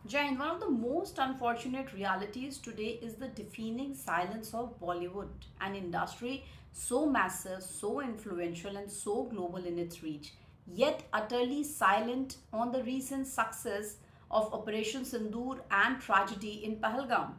Jain, one of the most unfortunate realities today is the deafening silence of Bollywood, an industry so massive, so influential, and so global in its reach, yet utterly silent on the recent success of Operation Sindoor and tragedy in Pahalgam.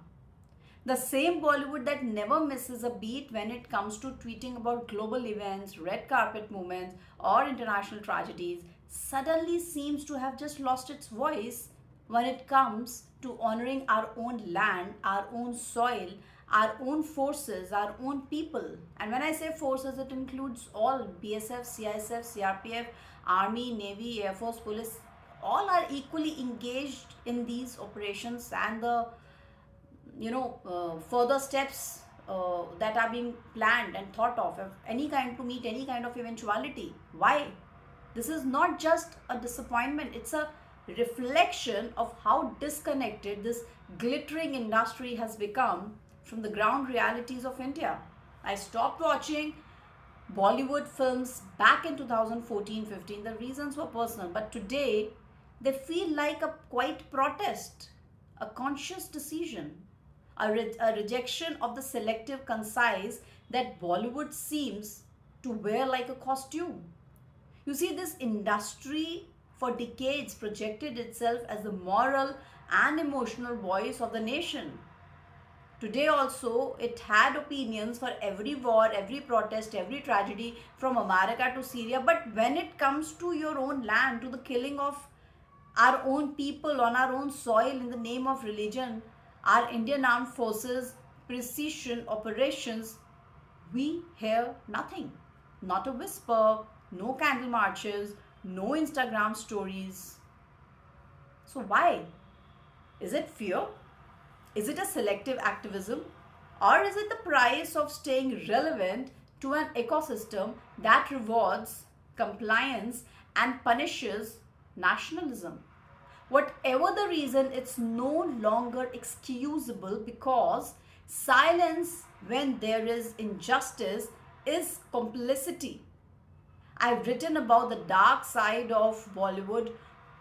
The same Bollywood that never misses a beat when it comes to tweeting about global events, red carpet moments, or international tragedies suddenly seems to have just lost its voice when it comes to honoring our own land, our own soil, our own forces, our own people. And when I say forces, it includes all BSF, CISF, CRPF, Army, Navy, Air Force, Police. All are equally engaged in these operations and the further steps that are being planned and thought of any kind to meet any kind of eventuality. Why? This is not just a disappointment, it's a reflection of how disconnected this glittering industry has become from the ground realities of India. I stopped watching Bollywood films back in 2014-15. The reasons were personal, but today they feel like a quiet protest, a conscious decision, a rejection of the selective concise that Bollywood seems to wear like a costume. You see, this industry for decades projected itself as the moral and emotional voice of the nation. Today, also, it had opinions for every war, every protest, every tragedy from America to Syria. But when it comes to your own land, to the killing of our own people on our own soil in the name of religion, our Indian Armed Forces precision operations, we hear nothing. Not a whisper, no candle marches, no Instagram stories. So, why? Is it fear? Is it a selective activism? Or is it the price of staying relevant to an ecosystem that rewards compliance and punishes nationalism? Whatever the reason, it's no longer excusable because silence when there is injustice is complicity. I've written about the dark side of Bollywood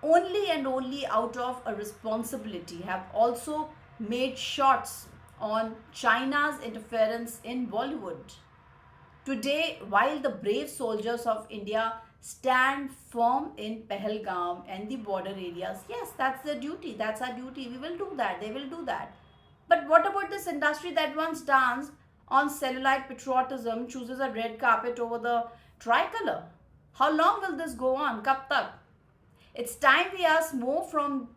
only and only out of a responsibility. Have also made shots on China's interference in Bollywood. Today, while the brave soldiers of India stand firm in Pahalgam and the border areas, yes, that's their duty. That's our duty. We will do that. They will do that. But what about this industry that once danced on cellulite patriotism, chooses a red carpet over the tricolor? How long will this go on? Kab tak? It's time we ask more from